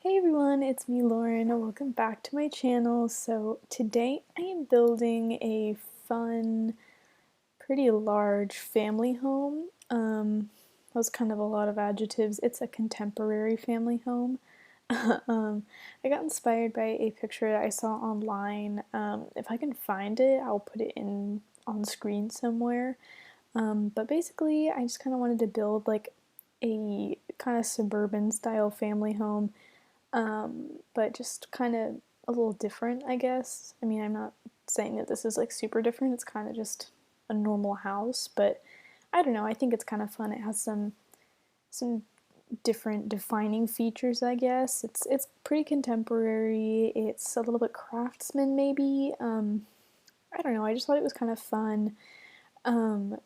Hey everyone, it's me Lauren. Welcome back to my channel. So today I am building a fun, pretty large family home. That was kind of a lot of adjectives. It's a contemporary family home. I got inspired by a picture that I saw online. If I can find it, I'll put it in on screen somewhere. But basically, I just kind of wanted to build like a kind of suburban style family home, but just kind of a little different, I guess. I mean, I'm not saying that this is like super different. It's kind of just a normal house, but I don't know. I think it's kind of fun. It has some different defining features, I guess. It's pretty contemporary. It's a little bit craftsman, maybe. I don't know. I just thought it was kind of fun.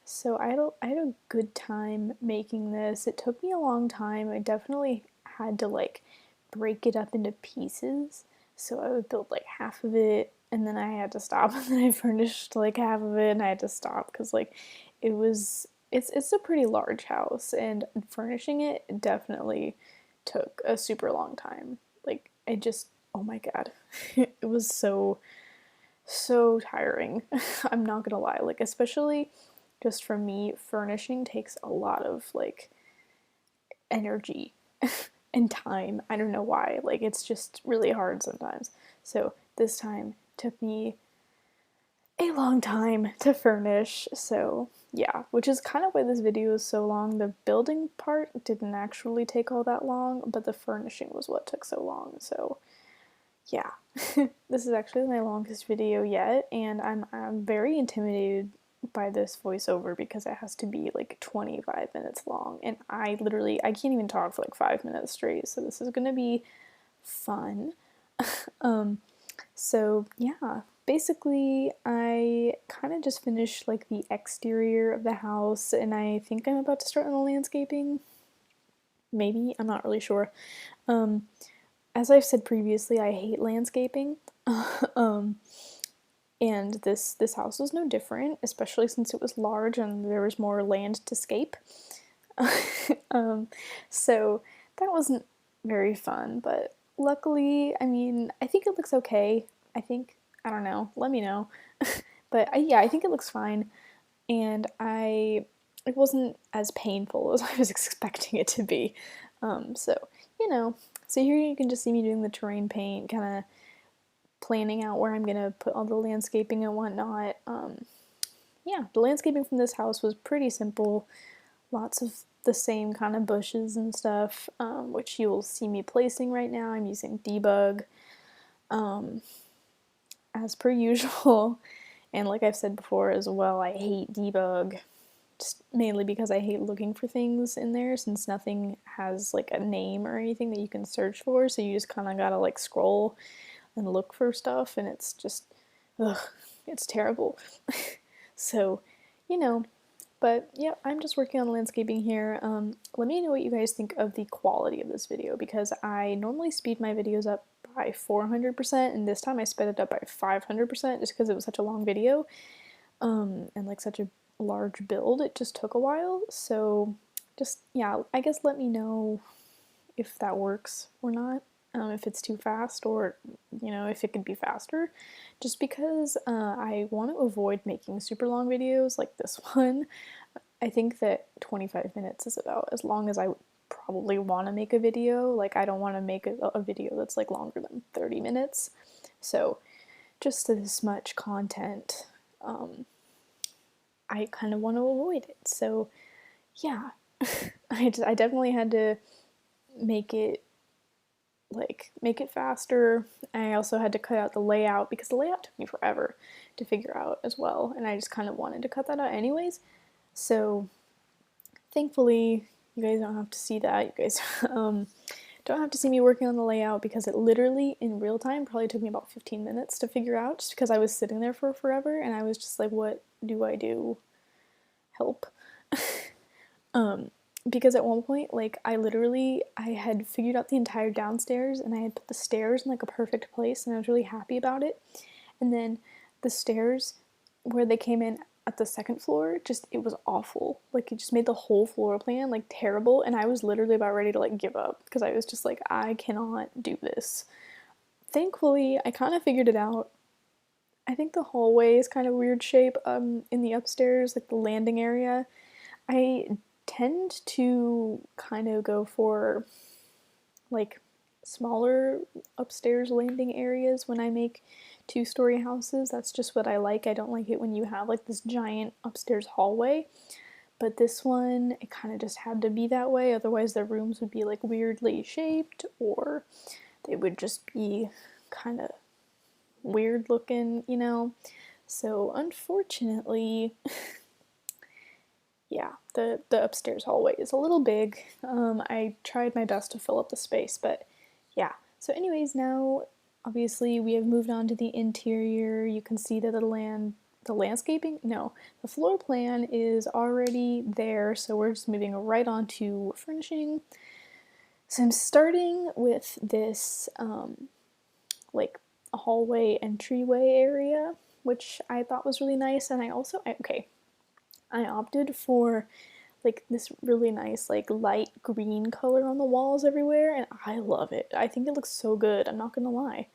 So I had a good time making this. It took me a long time. I definitely had to like break it up into pieces. So I would build like half of it and then I had to stop and then I furnished like half of it and I had to stop because like it's a pretty large house and furnishing it definitely took a super long time. Like I just oh my god. It was so tiring. I'm not gonna lie. Like, especially just for me, furnishing takes a lot of like energy and time. I don't know why. Like, it's just really hard sometimes. So, this time took me a long time to furnish. So, yeah, which is kind of why this video is so long. The building part didn't actually take all that long, but the furnishing was what took so long. So, yeah, this is actually my longest video yet, and I'm very intimidated by this voiceover because it has to be like 25 minutes long, and I can't even talk for like 5 minutes straight. So this is gonna be fun. um, so yeah, basically I kind of just finished like the exterior of the house, and I think I'm about to start on the landscaping. Maybe I'm not really sure. Um, as I've said previously, I hate landscaping. um, and this house was no different, especially since it was large and there was more land to scape. um, so that wasn't very fun, but luckily, I mean, I think it looks okay. I don't know, let me know. But yeah, I think it looks fine, and it wasn't as painful as I was expecting it to be. So, you know, so here you can just see me doing the terrain paint, kind of planning out where I'm gonna put all the landscaping and whatnot. Yeah, the landscaping from this house was pretty simple. Lots of the same kind of bushes and stuff, which you'll see me placing right now. I'm using debug, um, as per usual. And like I've said before as well, I hate debug, just mainly because I hate looking for things in there since nothing has like a name or anything that you can search for. So you just kind of gotta like scroll and look for stuff, and it's just, ugh, it's terrible. So, you know, but yeah, I'm just working on landscaping here. Let me know what you guys think of the quality of this video because I normally speed my videos up by 400%, and this time I sped it up by 500% just because it was such a long video, and like such a large build. It just took a while. So, just yeah, I guess let me know if that works or not. If it's too fast, or if it could be faster, just because I want to avoid making super long videos like this one. I think that 25 minutes is about as long as I would probably want to make a video. Like, I don't want to make a video that's like longer than 30 minutes. So just this much content, I kind of want to avoid it. So yeah, I definitely had to make it make it faster. I also had to cut out the layout because the layout took me forever to figure out as well, and I just kind of wanted to cut that out anyways. So thankfully, you guys don't have to see that. You guys don't have to see me working on the layout because it literally in real time probably took me about 15 minutes to figure out just because I was sitting there for forever and I was just like, what do I do? Help. um, because at one point, like, I had figured out the entire downstairs and I had put the stairs in like a perfect place and I was really happy about it. And then the stairs where they came in at the second floor, just it was awful. Like it just made the whole floor plan like terrible, and I was literally about ready to like give up because I was just like, I cannot do this. Thankfully, I kind of figured it out. I think the hallway is kind of weird shape in the upstairs, like the landing area. I tend to kind of go for like smaller upstairs landing areas when I make two-story houses. That's just what I like. I don't like it when you have like this giant upstairs hallway. But this one, it kind of just had to be that way. Otherwise, the rooms would be like weirdly shaped or they would just be kind of weird looking, you know? So, unfortunately, yeah, the upstairs hallway is a little big. I tried my best to fill up the space, but yeah. So, anyways, now obviously we have moved on to the interior. You can see that the landscaping, no, the floor plan is already there. So we're just moving right on to furnishing. So I'm starting with this like a hallway entryway area, which I thought was really nice, and I opted for like this really nice like light green color on the walls everywhere, and I love it. I think it looks so good, I'm not gonna lie.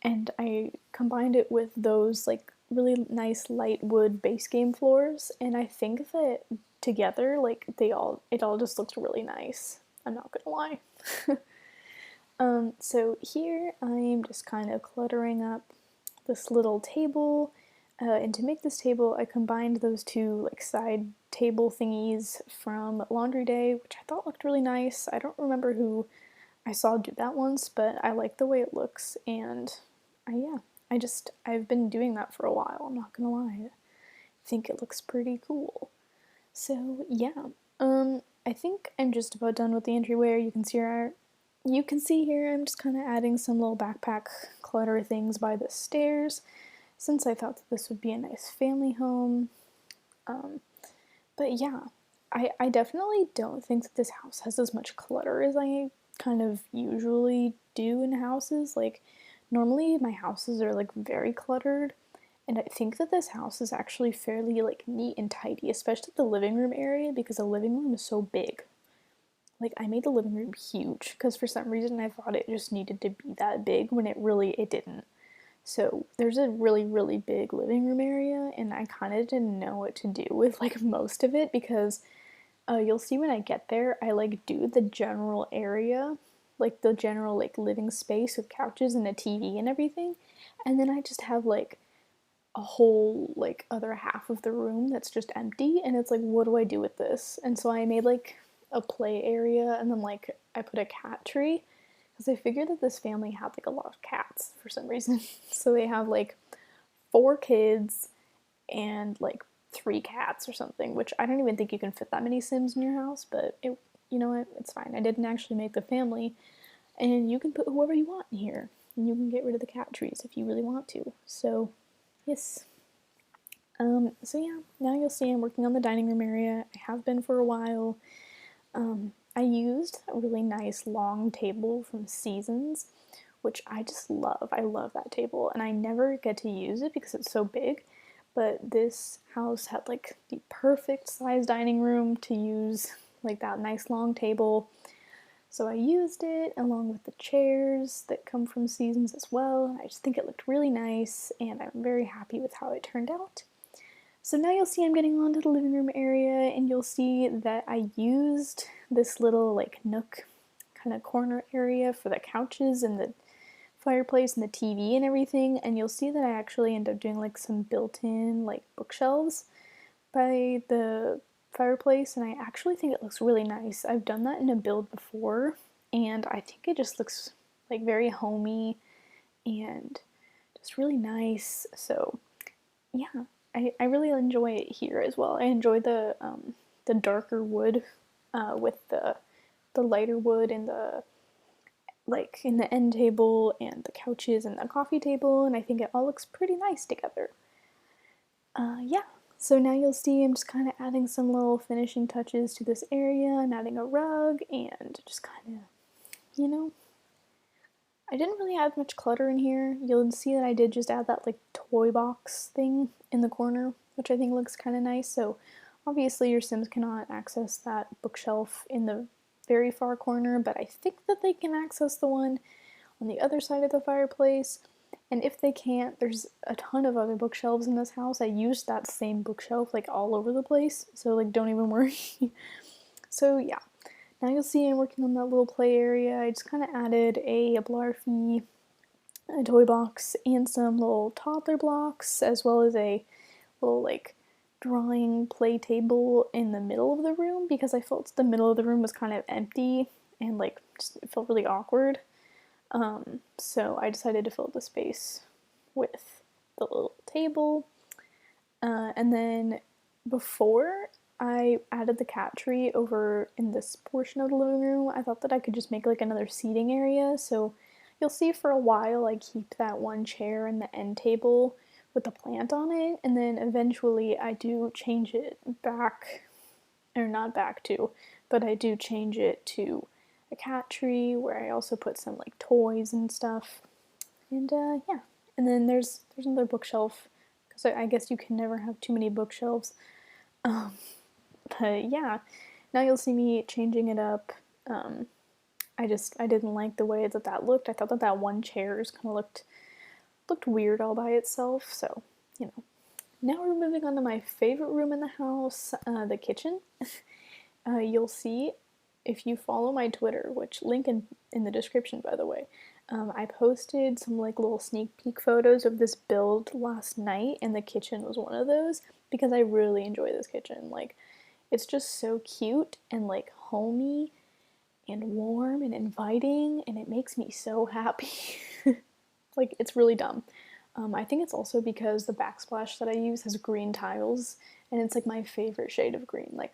And I combined it with those like really nice light wood base game floors, and I think that together like it all just looks really nice. I'm not gonna lie. So here I'm just kind of cluttering up this little table. And to make this table, I combined those two like side table thingies from Laundry Day, which I thought looked really nice. I don't remember who I saw do that once, but I like the way it looks, and yeah, I've been doing that for a while. I'm not gonna lie, I think it looks pretty cool. So yeah, I think I'm just about done with the entryway. You can see here I'm just kind of adding some little backpack clutter things by the stairs, since I thought that this would be a nice family home. But yeah, I definitely don't think that this house has as much clutter as I kind of usually do in houses. Like, normally my houses are like very cluttered, and I think that this house is actually fairly like neat and tidy, especially the living room area because the living room is so big. Like, I made the living room huge because for some reason I thought it just needed to be that big when it didn't. So there's a really big living room area, and I kind of didn't know what to do with like most of it because you'll see when I get there, I like do the general area, like the general like living space with couches and a TV and everything, and then I just have like a whole like other half of the room that's just empty, and it's like, what do I do with this? And so I made like a play area, and then like I put a cat tree because I figured that this family had like a lot of cats for some reason. So they have like 4 kids and like 3 cats or something, which I don't even think you can fit that many Sims in your house, but you know what, it's fine. I didn't actually make the family, and you can put whoever you want in here, and you can get rid of the cat trees if you really want to. So, yes. So yeah, now you'll see I'm working on the dining room area. I have been for a while. I used a really nice long table from Seasons, which I just love. I love that table, and I never get to use it because it's so big. But this house had like the perfect size dining room to use like that nice long table. So I used it along with the chairs that come from Seasons as well. I just think it looked really nice, and I'm very happy with how it turned out. So now you'll see I'm getting onto the living room area, and you'll see that I used this little like nook kind of corner area for the couches and the fireplace and the TV and everything, and you'll see that I actually end up doing like some built-in like bookshelves by the fireplace, and I actually think it looks really nice. I've done that in a build before, and I think it just looks like very homey and just really nice. So yeah, I really enjoy it here as well. I enjoy the darker wood with the lighter wood in the like in the end table and the couches and the coffee table, and I think it all looks pretty nice together. Yeah, so now you'll see I'm just kind of adding some little finishing touches to this area. I'm adding a rug and just kind of, you know, I didn't really add much clutter in here. You'll see that I did just add that like toy box thing in the corner, which I think looks kind of nice. So obviously your Sims cannot access that bookshelf in the very far corner, but I think that they can access the one on the other side of the fireplace. And if they can't, there's a ton of other bookshelves in this house. I used that same bookshelf like all over the place, so like don't even worry. So yeah, now you'll see I'm working on that little play area. I just kind of added a Blarfy, a toy box, and some little toddler blocks, as well as a little like drawing play table in the middle of the room because I felt the middle of the room was kind of empty and like just, it felt really awkward. So I decided to fill the space with the little table. And then before I added the cat tree over in this portion of the living room, I thought that I could just make like another seating area. So you'll see for a while I keep that one chair and the end table with the plant on it, and then eventually I do change it back, or not back to, but I do change it to a cat tree where I also put some like toys and stuff. And yeah, and then there's another bookshelf because I guess you can never have too many bookshelves. Um, but yeah, now you'll see me changing it up. I didn't like the way that looked. I thought that one chair just kind of looked weird all by itself. So you know, now we're moving on to my favorite room in the house, the kitchen. You'll see if you follow my Twitter, which link in the description, by the way. I posted some like little sneak peek photos of this build last night, and the kitchen was one of those because I really enjoy this kitchen. Like, it's just so cute and like homey and warm and inviting, and it makes me so happy. Like, it's really dumb. I think it's also because the backsplash that I use has green tiles, and it's like my favorite shade of green. Like,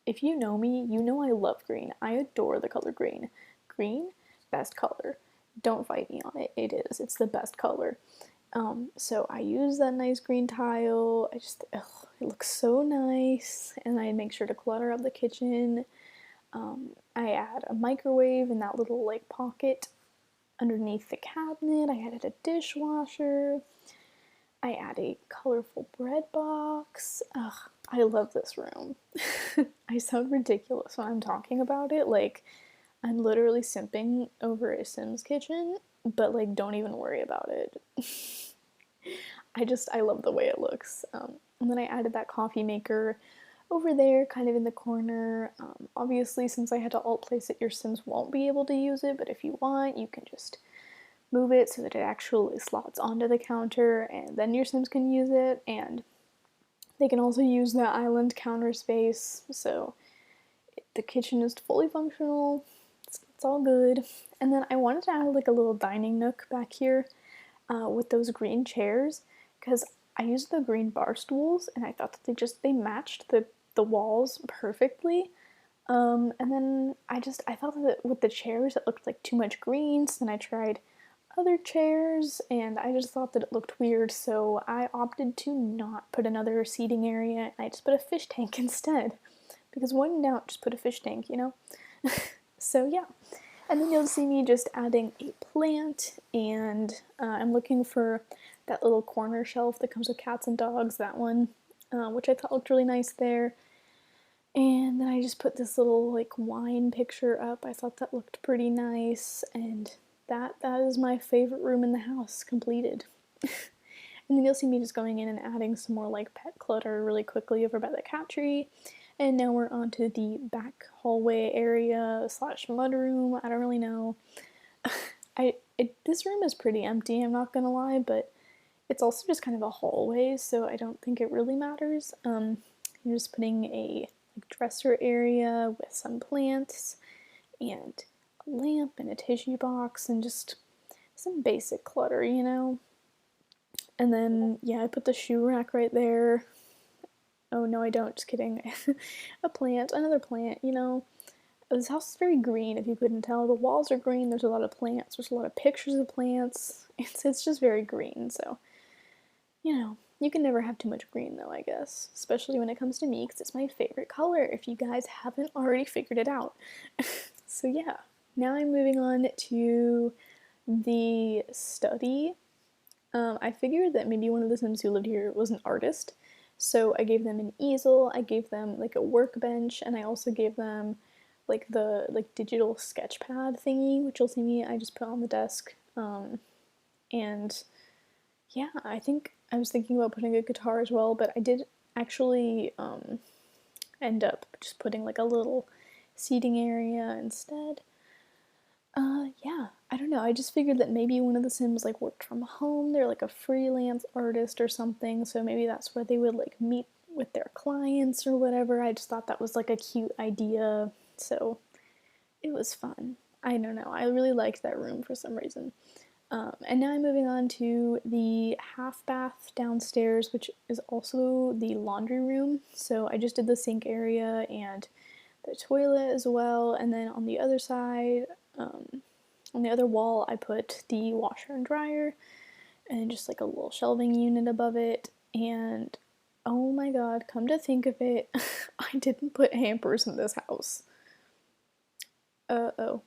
if you know me, you know I love green. I adore the color green. Green, best color. Don't fight me on it. It is. It's the best color. So I use that nice green tile. It looks so nice. And I make sure to clutter up the kitchen. I add a microwave in that little like pocket underneath the cabinet. I added a dishwasher. I add a colorful bread box. Ugh, I love this room. I sound ridiculous when I'm talking about it. Like, I'm literally simping over a Sims kitchen, but like, don't even worry about it. I love the way it looks. And then I added that coffee maker over there, kind of in the corner. Obviously, since I had to alt place it, your Sims won't be able to use it, but if you want, you can just move it so that it actually slots onto the counter, and then your Sims can use it, and they can also use the island counter space, so the kitchen is fully functional. It's all good. And then I wanted to add like a little dining nook back here with those green chairs because I used the green bar stools and I thought that they matched the walls perfectly. And then I thought that with the chairs it looked like too much green, so then I tried other chairs and I just thought that it looked weird, so I opted to not put another seating area and I just put a fish tank instead. Because when in doubt, just put a fish tank, you know? So yeah. And then you'll see me just adding a plant, and I'm looking for that little corner shelf that comes with cats and dogs, that one, which I thought looked really nice there. And then I just put this little like wine picture up. I thought that looked pretty nice, and that is my favorite room in the house completed. And then you'll see me just going in and adding some more like pet clutter really quickly over by the cat tree. And now we're on to the back hallway area slash mudroom. I don't really know. This room is pretty empty, I'm not gonna lie, but it's also just kind of a hallway, so I don't think it really matters. I'm just putting a like dresser area with some plants and a lamp and a tissue box and just some basic clutter, you know? And then, yeah, I put the shoe rack right there. Oh, no, I don't. Just kidding. A plant, another plant, you know. This house is very green, if you couldn't tell. The walls are green, there's a lot of plants, there's a lot of pictures of plants. It's just very green, so, you know. You can never have too much green, though, I guess. Especially when it comes to me, because it's my favorite color, if you guys haven't already figured it out. So, yeah. Now I'm moving on to the study. I figured that maybe one of the Sims who lived here was an artist, So I gave them an easel, I gave them like a workbench, and I also gave them like the like digital sketch pad thingy, which you'll see me, I just put on the desk. And yeah, I think I was thinking about putting a guitar as well, but I did actually end up just putting like a little seating area instead. Yeah, I don't know. I just figured that maybe one of the Sims like worked from home. They're like a freelance artist or something, so maybe that's where they would like meet with their clients or whatever. I just thought that was like a cute idea, so it was fun. I don't know. I really liked that room for some reason. And now I'm moving on to the half bath downstairs, which is also the laundry room. So I just did the sink area and the toilet as well. And then on the other side, on the other wall, I put the washer and dryer and just like a little shelving unit above it. And oh my god, come to think of it, I didn't put hampers in this house. Oh.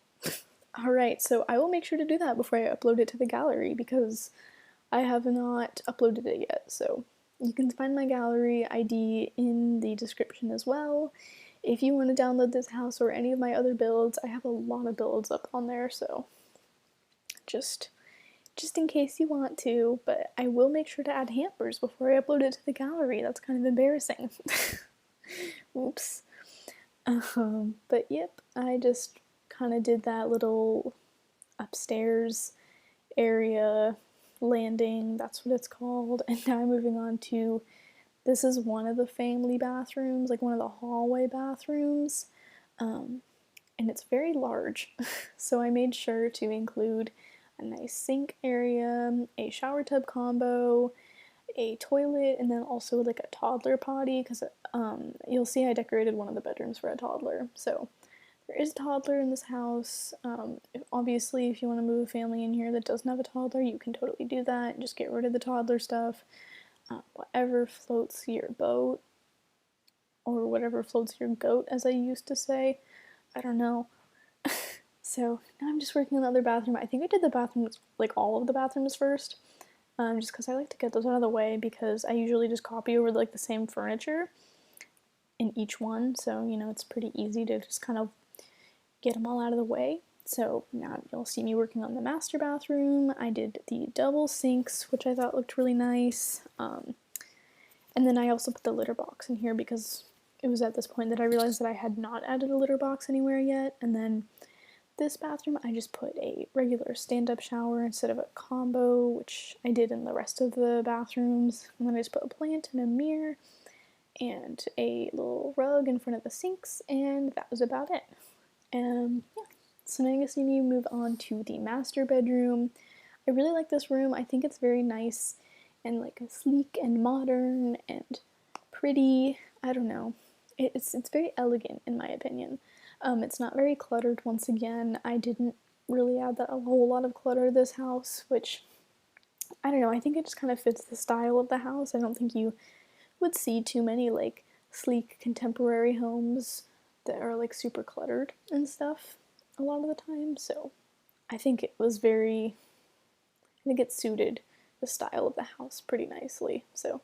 Alright, so I will make sure to do that before I upload it to the gallery because I have not uploaded it yet. So you can find my gallery ID in the description as well. If you want to download this house or any of my other builds, I have a lot of builds up on there, so just in case you want to, but I will make sure to add hampers before I upload it to the gallery. That's kind of embarrassing. Oops. But yep, I just kind of did that little upstairs area landing, that's what it's called. And now I'm moving on to, this is one of the family bathrooms, like one of the hallway bathrooms. And it's very large. So I made sure to include a nice sink area, a shower tub combo, a toilet, and then also like a toddler potty because you'll see I decorated one of the bedrooms for a toddler. So there is a toddler in this house. Obviously, if you want to move a family in here that doesn't have a toddler, you can totally do that. Just get rid of the toddler stuff. Whatever floats your boat, or whatever floats your goat, as I used to say. I don't know. So now I'm just working on the other bathroom. I think I did the bathrooms, like all of the bathrooms first, just because I like to get those out of the way because I usually just copy over like the same furniture in each one. So, you know, it's pretty easy to just kind of get them all out of the way. So now you'll see me working on the master bathroom. I did the double sinks, which I thought looked really nice. And then I also put the litter box in here because it was at this point that I realized that I had not added a litter box anywhere yet. And then this bathroom, I just put a regular stand-up shower instead of a combo, which I did in the rest of the bathrooms. And then I just put a plant and a mirror and a little rug in front of the sinks, and that was about it. Yeah. So now you see me move on to the master bedroom. I really like this room. I think it's very nice and like sleek and modern and pretty. I don't know. It's very elegant in my opinion. It's not very cluttered. Once again, I didn't really add that a whole lot of clutter to this house, which I don't know. I think it just kind of fits the style of the house. I don't think you would see too many like sleek contemporary homes that are like super cluttered and stuff a lot of the time. So I think it was very, I think it suited the style of the house pretty nicely. So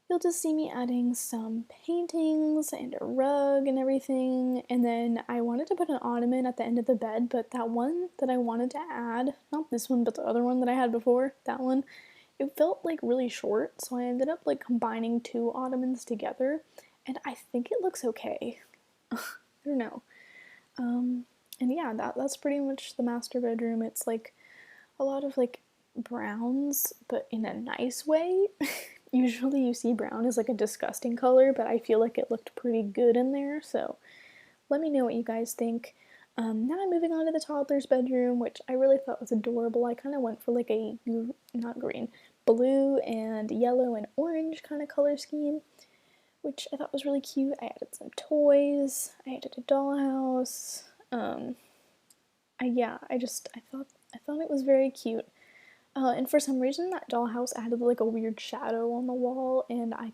you'll just see me adding some paintings and a rug and everything. And then I wanted to put an ottoman at the end of the bed, but that one that I wanted to add, not this one, but the other one that I had before, that one, it felt like really short, so I ended up like combining two ottomans together, and I think it looks okay. I don't know. And yeah, that's pretty much the master bedroom. It's like a lot of like browns, but in a nice way. Usually you see brown as like a disgusting color, but I feel like it looked pretty good in there, so let me know what you guys think. Now I'm moving on to the toddler's bedroom, which I really thought was adorable. I kind of went for like a, not green, blue and yellow and orange kind of color scheme, which I thought was really cute. I added some toys, I added a dollhouse. I thought it was very cute. And for some reason that dollhouse added like a weird shadow on the wall, and I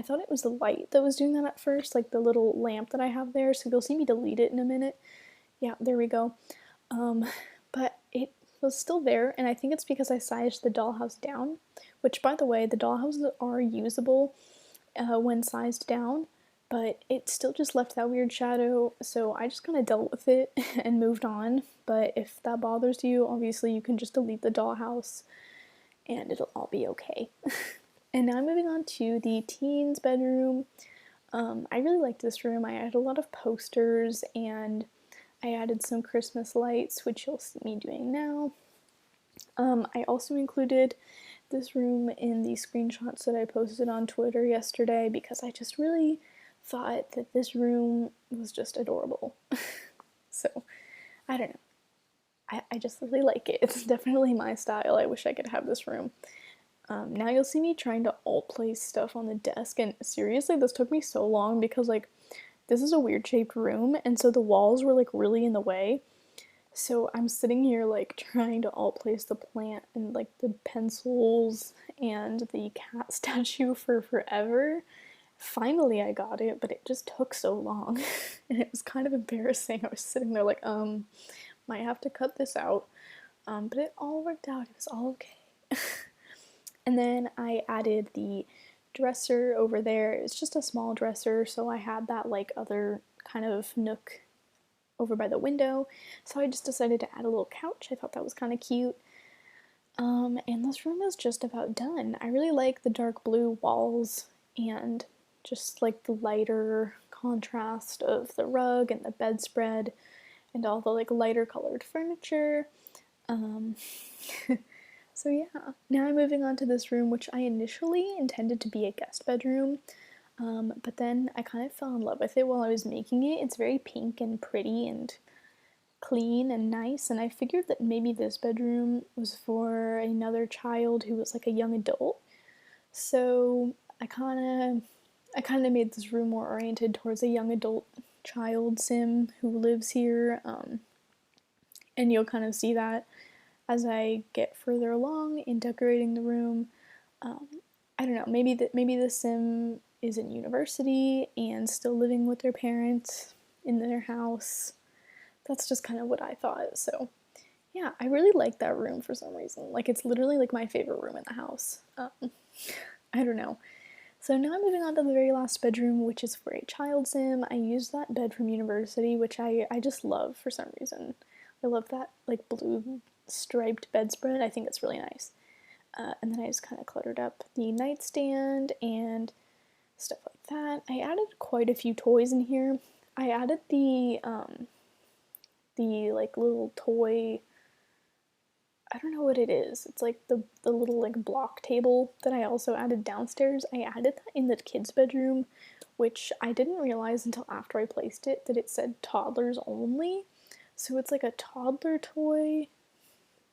thought it was the light that was doing that at first, like the little lamp that I have there, so you'll see me delete it in a minute. Yeah, there we go. But it was still there, and I think it's because I sized the dollhouse down, which by the way, the dollhouses are usable. when sized down, but it still just left that weird shadow, so I just kind of dealt with it and moved on. But if that bothers you, obviously you can just delete the dollhouse and it'll all be okay. And now I'm moving on to the teens bedroom. I really liked this room. I had a lot of posters and I added some Christmas lights, which you'll see me doing now. I also included this room in the screenshots that I posted on Twitter yesterday because I just really thought that this room was just adorable. So, I don't know. I just really like it. It's definitely my style. I wish I could have this room. Now you'll see me trying to alt place stuff on the desk, and seriously, this took me so long because, like, this is a weird shaped room, and so the walls were, like, really in the way. So I'm sitting here, like, trying to alt place the plant and, like, the pencils and the cat statue for forever. Finally I got it, but it just took so long, and it was kind of embarrassing. I was sitting there like, might have to cut this out, but it all worked out. It was all okay. And then I added the dresser over there. It's just a small dresser, so I had that, like, other kind of nook over by the window, so I just decided to add a little couch. I thought that was kind of cute. And this room is just about done. I really like the dark blue walls and just like the lighter contrast of the rug and the bedspread and all the like lighter colored furniture. So yeah, now I'm moving on to this room, which I initially intended to be a guest bedroom. But then I kind of fell in love with it while I was making it. It's very pink and pretty and clean and nice, and I figured that maybe this bedroom was for another child who was like a young adult. So I kind of made this room more oriented towards a young adult child sim who lives here, and you'll kind of see that as I get further along in decorating the room. I don't know, maybe the sim is in university and still living with their parents in their house. That's just kind of what I thought. So yeah, I really like that room for some reason. Like, it's literally like my favorite room in the house. I don't know. So now I'm moving on to the very last bedroom, which is for a child sim. I used that bed from university, which I just love for some reason. I love that like blue striped bedspread. I think it's really nice. And then I just kind of cluttered up the nightstand and stuff like that. I added quite a few toys in here. I added the like little toy, I don't know what it is. It's like the little like block table that I also added downstairs. I added that in the kids' bedroom, which I didn't realize until after I placed it that it said toddlers only. So it's like a toddler toy,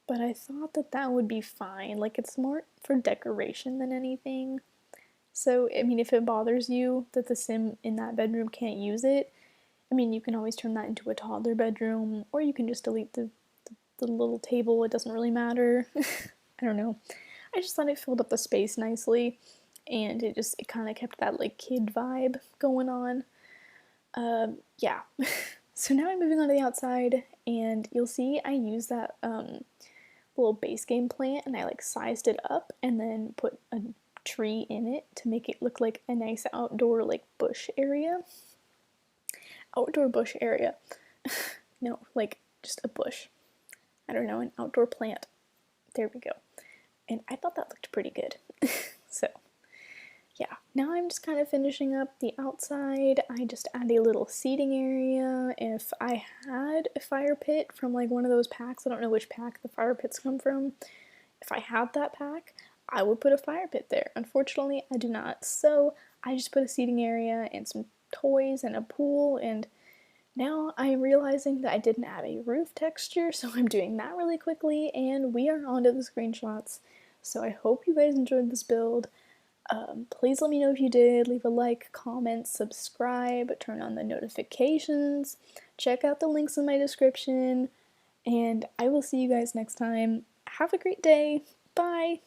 but I thought that that would be fine. Like, it's more for decoration than anything. So, I mean, if it bothers you that the sim in that bedroom can't use it, I mean, you can always turn that into a toddler bedroom, or you can just delete the little table. It doesn't really matter. I don't know. I just thought it filled up the space nicely, and it kind of kept that, like, kid vibe going on. Yeah. So now I'm moving on to the outside, and you'll see I use that, little base game plant, and I, like, sized it up, and then put a tree in it to make it look like a nice outdoor, like, bush area. Outdoor bush area. No, like, just a bush. I don't know, an outdoor plant. There we go. And I thought that looked pretty good. So, yeah. Now I'm just kind of finishing up the outside. I just add a little seating area. If I had a fire pit from, like, one of those packs, I don't know which pack the fire pits come from. If I had that pack, I would put a fire pit there. Unfortunately, I do not. So, I just put a seating area and some toys and a pool, and now I'm realizing that I didn't add a roof texture, so I'm doing that really quickly, and we are on to the screenshots. So I hope you guys enjoyed this build. Please let me know if you did. Leave a like, comment, subscribe, turn on the notifications, check out the links in my description, and I will see you guys next time. Have a great day. Bye!